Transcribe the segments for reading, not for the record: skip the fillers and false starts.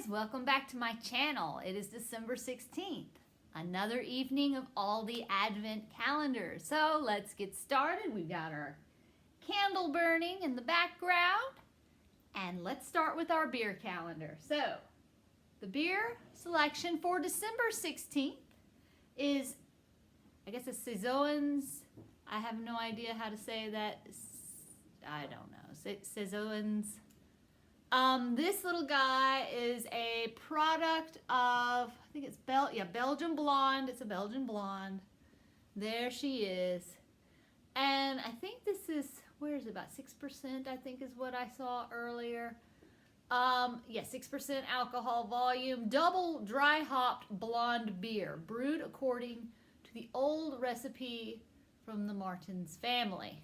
welcome back to my channel. It is December 16th, another evening of ALDI Advent calendar. So let's get started. We've got our candle burning in the background, and let's start with our beer calendar. So the beer selection for December 16th is, I guess it's Owens. I have no idea how to say that. I don't know. Owens. This little guy is a product of, I think it's Belgian blonde. It's a Belgian blonde. There she is. And I think this is, where is it, about 6%, I think is what I saw earlier. Yeah, 6% alcohol volume, double dry hopped blonde beer, brewed according to the old recipe from the Martins family.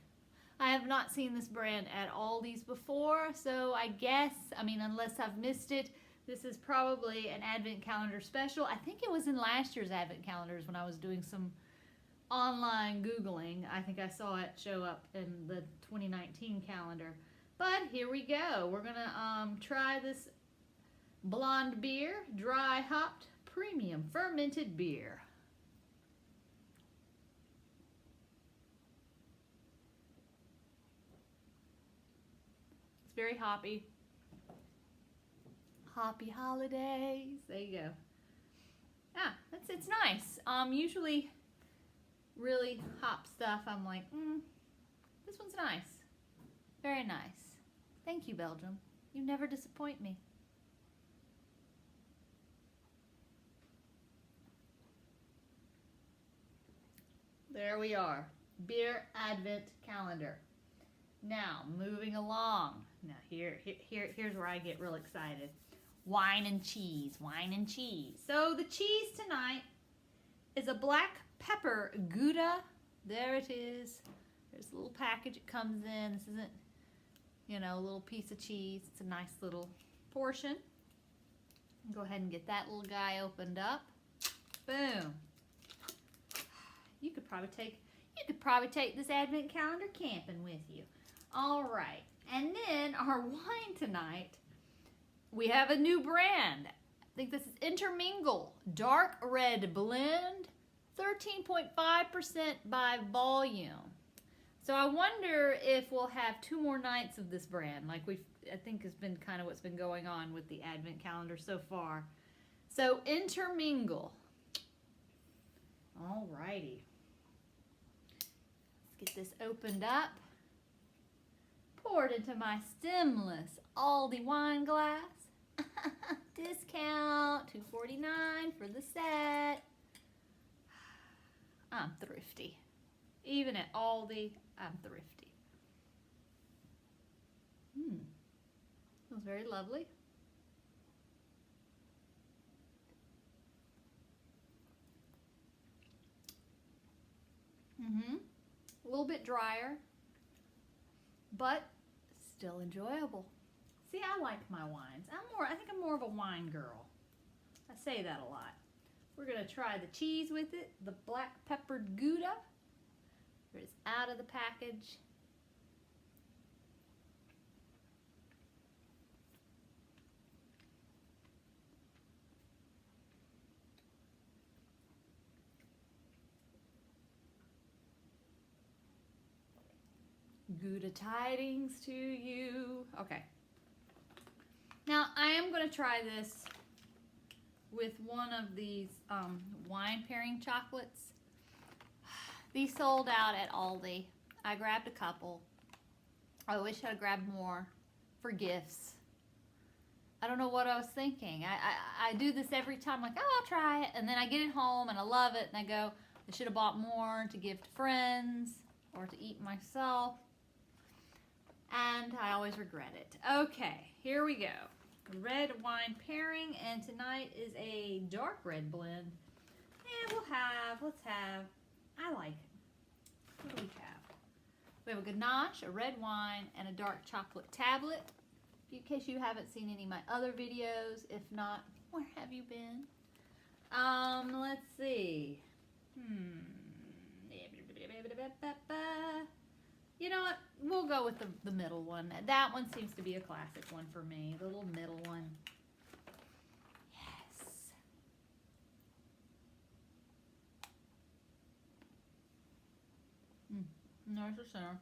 I have not seen this brand at Aldi's before, so I guess, unless I've missed it, this is probably an Advent calendar special. I think it was in last year's Advent calendars when I was doing some online Googling. I think I saw it show up in the 2019 calendar. But here we go. We're gonna try this blonde beer, dry hopped premium fermented beer. Very hoppy. Hoppy holidays. There you go. Ah, it's nice. Usually really hop stuff, I'm like, this one's nice. Very nice. Thank you, Belgium. You never disappoint me. There we are. Beer Advent calendar. Now, moving along. Now, here's where I get real excited. Wine and cheese, wine and cheese. So the cheese tonight is a black pepper Gouda. There it is. There's a little package it comes in. This isn't, a little piece of cheese. It's a nice little portion. Go ahead and get that little guy opened up. Boom. You could probably take this Advent calendar camping with you. All right, and then our wine tonight, we have a new brand. I think this is Intermingle Dark Red Blend, 13.5% by volume. So I wonder if we'll have 2 more nights of this brand, like I think has been kind of what's been going on with the Advent calendar so far. So Intermingle. All righty. Let's get this opened up. Poured into my stemless ALDI wine glass. Discount, $2.49 for the set. I'm thrifty. Even at ALDI, I'm thrifty. Smells very lovely. A little bit drier, but still enjoyable. See, I like my wines. I think I'm more of a wine girl. I say that a lot. We're gonna try the cheese with it, the black peppered Gouda. It's out of the package. Gouda tidings to you. Okay. Now, I am going to try this with one of these wine pairing chocolates. These sold out at Aldi. I grabbed a couple. I wish I'd grabbed more for gifts. I don't know what I was thinking. I do this every time, like, oh, I'll try it. And then I get it home and I love it. And I go, I should have bought more to give to friends or to eat myself. And I always regret it. Okay, here we go. Red wine pairing, and tonight is a dark red blend. And I like it. What do we have? We have a ganache, a red wine, and a dark chocolate tablet. In case you haven't seen any of my other videos. If not, where have you been? Let's see. You know what? We'll go with the middle one. That one seems to be a classic one for me. The little middle one. There's the center.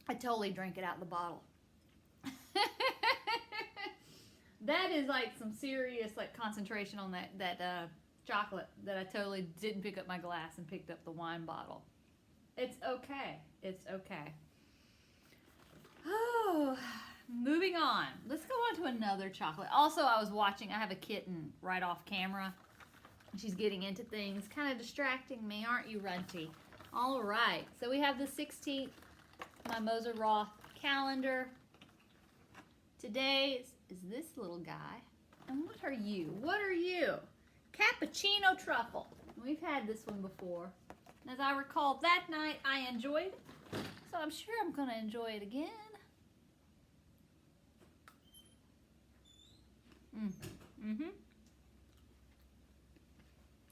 I totally drank it out of the bottle. That is like some serious like concentration on that chocolate that I totally didn't pick up my glass and picked up the wine bottle. It's okay. It's okay. Oh, moving on. Let's go on to another chocolate. Also, I was watching, I have a kitten right off camera. She's getting into things, kind of distracting me, aren't you, Runty? All right. So we have the 16th, my Moser Roth calendar. Today is this little guy. And what are you? What are you? Cappuccino Truffle. We've had this one before. As I recall, that night I enjoyed it. So I'm sure I'm going to enjoy it again. Mm-hmm.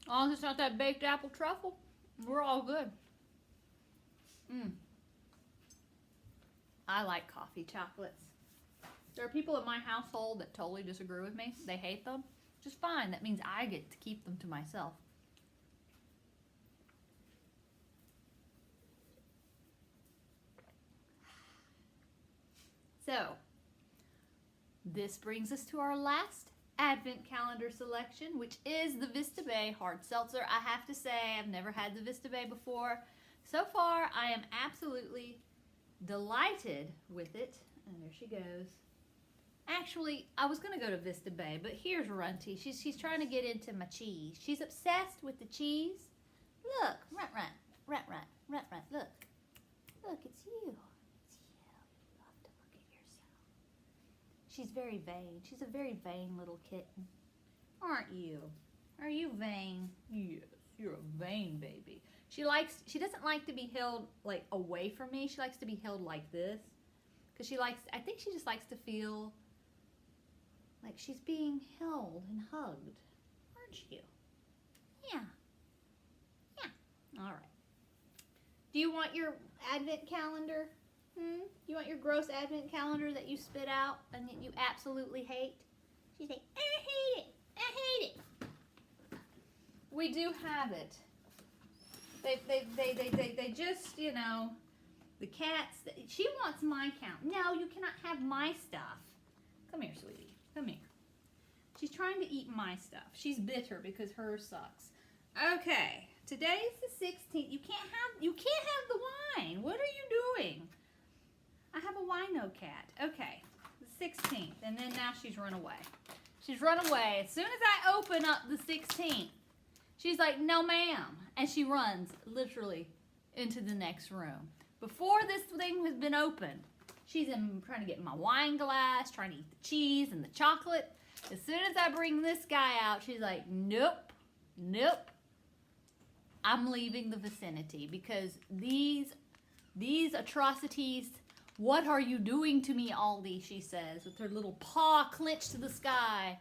As long as it's not that baked apple truffle, we're all good. I like coffee chocolates. There are people in my household that totally disagree with me. They hate them. Just fine. That means I get to keep them to myself. So, this brings us to our last Advent calendar selection, which is the Vista Bay hard seltzer. I have to say, I've never had the Vista Bay before. So far, I am absolutely delighted with it. And there she goes. Actually, I was going to go to Vista Bay, but here's Runty. She's trying to get into my cheese. She's obsessed with the cheese. Look, Runt, look. Look, it's you. It's you. You love to look at yourself. She's very vain. She's a very vain little kitten. Aren't you? Are you vain? Yes, you're a vain baby. She doesn't like to be held like away from me. She likes to be held like this. Because I think she just likes to feel like she's being held and hugged. Aren't you? Yeah. Yeah. All right. Do you want your Advent calendar? You want your gross Advent calendar that you spit out and that you absolutely hate? She's like, I hate it. I hate it. We do have it. They just, you know, the cats, she wants my count. No, you cannot have my stuff. Come here, sweetie. Come here. She's trying to eat my stuff. She's bitter because hers sucks. Okay, today's the 16th. You can't have the wine. What are you doing? I have a wino cat. Okay, the 16th, and then now she's run away. She's run away. As soon as I open up the 16th, she's like, no ma'am, and she runs literally into the next room. Before this thing has been opened, she's trying to get my wine glass, trying to eat the cheese and the chocolate. As soon as I bring this guy out, she's like, nope, nope. I'm leaving the vicinity because these atrocities, what are you doing to me, ALDI, she says, with her little paw clenched to the sky.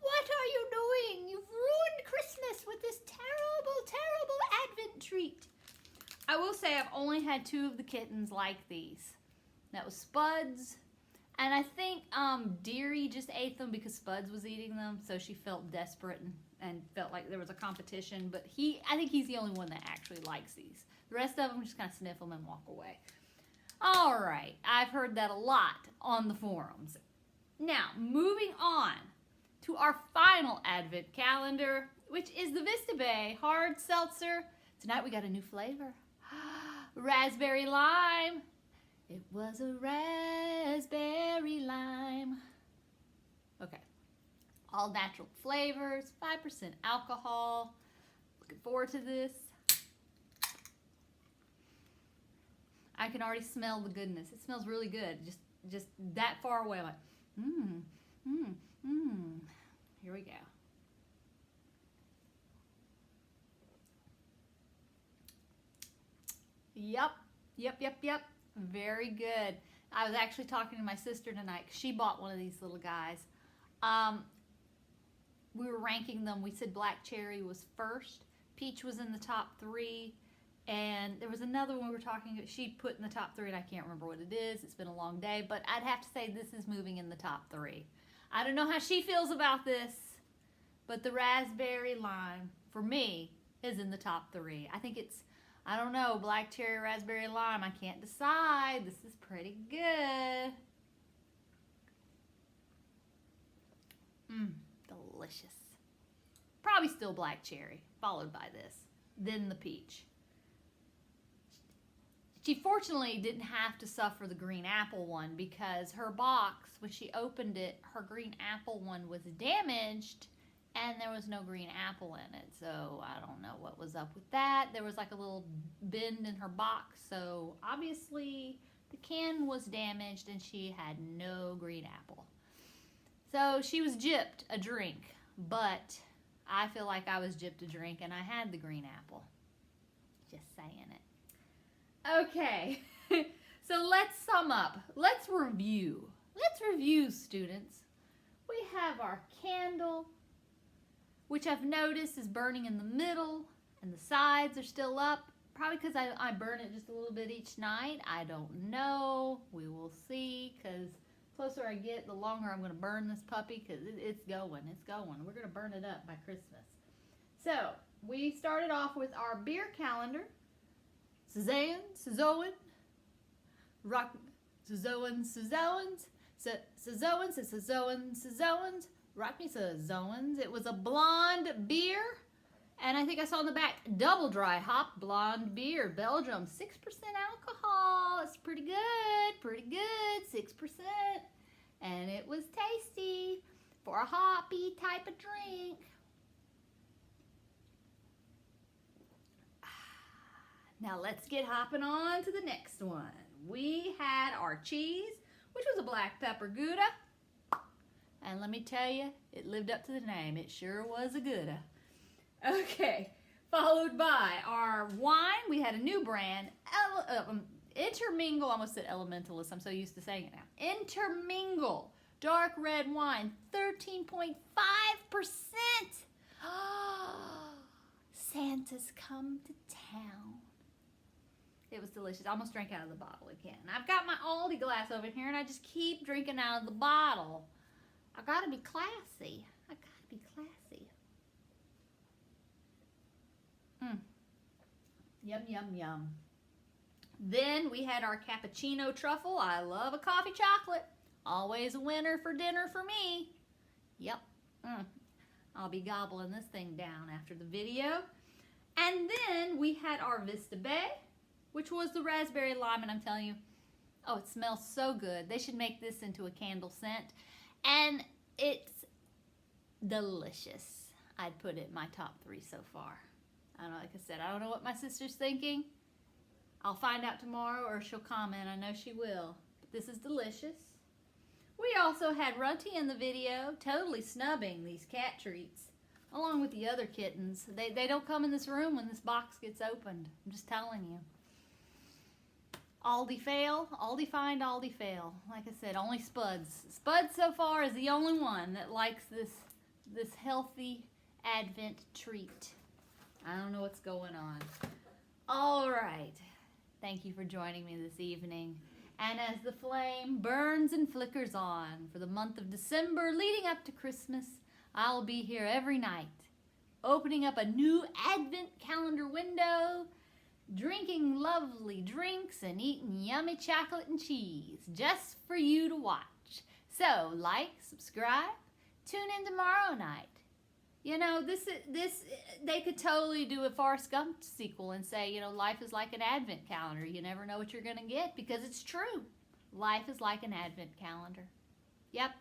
What are you doing? You've ruined Christmas with this terrible, terrible Advent treat. I will say I've only had 2 of the kittens like these. That was Spuds, and I think Deary just ate them because Spuds was eating them, so she felt desperate and felt like there was a competition, but I think he's the only one that actually likes these. The rest of them just kind of sniff them and walk away. All right, I've heard that a lot on the forums. Now, moving on to our final Advent calendar, which is the Vista Bay hard seltzer. Tonight we got a new flavor. Raspberry lime. It was a raspberry lime. Okay. All natural flavors, 5% alcohol. Looking forward to this. I can already smell the goodness. It smells really good. Just that far away. I'm like, Here we go. Yep. Very good. I was actually talking to my sister tonight. She bought one of these little guys. We were ranking them. We said black cherry was first. Peach was in the top 3. And there was another one we were talking, she put in the top 3, and I can't remember what it is. It's been a long day, but I'd have to say this is moving in the top 3. I don't know how she feels about this, but the raspberry lime, for me, is in the top 3. I think it's, I don't know, black cherry, raspberry lime. I can't decide. This is pretty good. Delicious. Probably still black cherry, followed by this, then the peach. She fortunately didn't have to suffer the green apple one because her box, when she opened it, her green apple one was damaged and there was no green apple in it. So I don't know what was up with that. There was like a little bend in her box. So obviously the can was damaged and she had no green apple. So she was gypped a drink, but I feel like I was gypped a drink and I had the green apple. Just saying it. Okay, so let's sum up. Let's review. Let's review, students. We have our candle, which I've noticed is burning in the middle, and the sides are still up. Probably because I burn it just a little bit each night. I don't know. We will see, because the closer I get, the longer I'm going to burn this puppy, because it's going. It's going. We're going to burn it up by Christmas. So, we started off with our beer calendar. Suzanne, Suzoan, Rock, Suzoans, Rock Me Suzoans. It was a blonde beer, and I think I saw in the back, double dry hop blonde beer, Belgium, 6% alcohol. It's pretty good, 6%. And it was tasty for a hoppy type of drink. Now let's get hopping on to the next one. We had our cheese, which was a black pepper Gouda. And let me tell you, it lived up to the name. It sure was a Gouda. Okay, followed by our wine. We had a new brand, Intermingle. I almost said Elementalist. I'm so used to saying it now. Intermingle, dark red wine, 13.5%. Santa's come to town. It was delicious. I almost drank out of the bottle again. I've got my ALDI glass over here, and I just keep drinking out of the bottle. I gotta be classy. I gotta be classy. Yum, yum, yum. Then we had our Cappuccino Truffle. I love a coffee chocolate. Always a winner for dinner for me. Yep. I'll be gobbling this thing down after the video. And then we had our Vista Bay, which was the raspberry lime, and I'm telling you, oh, it smells so good. They should make this into a candle scent, and it's delicious. I'd put it in my top 3 so far. I don't know, like I said, I don't know what my sister's thinking. I'll find out tomorrow, or she'll comment. I know she will. But this is delicious. We also had Runty in the video, totally snubbing these cat treats, along with the other kittens. They don't come in this room when this box gets opened. I'm just telling you. ALDI fail, ALDI find, ALDI fail. Like I said, only Spuds. Spuds so far is the only one that likes this healthy Advent treat. I don't know what's going on. All right. Thank you for joining me this evening. And as the flame burns and flickers on for the month of December leading up to Christmas, I'll be here every night, opening up a new Advent calendar window, drinking lovely drinks and eating yummy chocolate and cheese just for you to watch. So, like, subscribe, tune in tomorrow night. You know, they could totally do a Forrest Gump sequel and say, you know, life is like an Advent calendar. You never know what you're going to get, because it's true. Life is like an Advent calendar. Yep.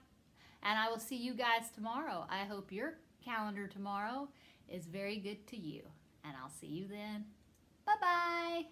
And I will see you guys tomorrow. I hope your calendar tomorrow is very good to you. And I'll see you then. Bye-bye.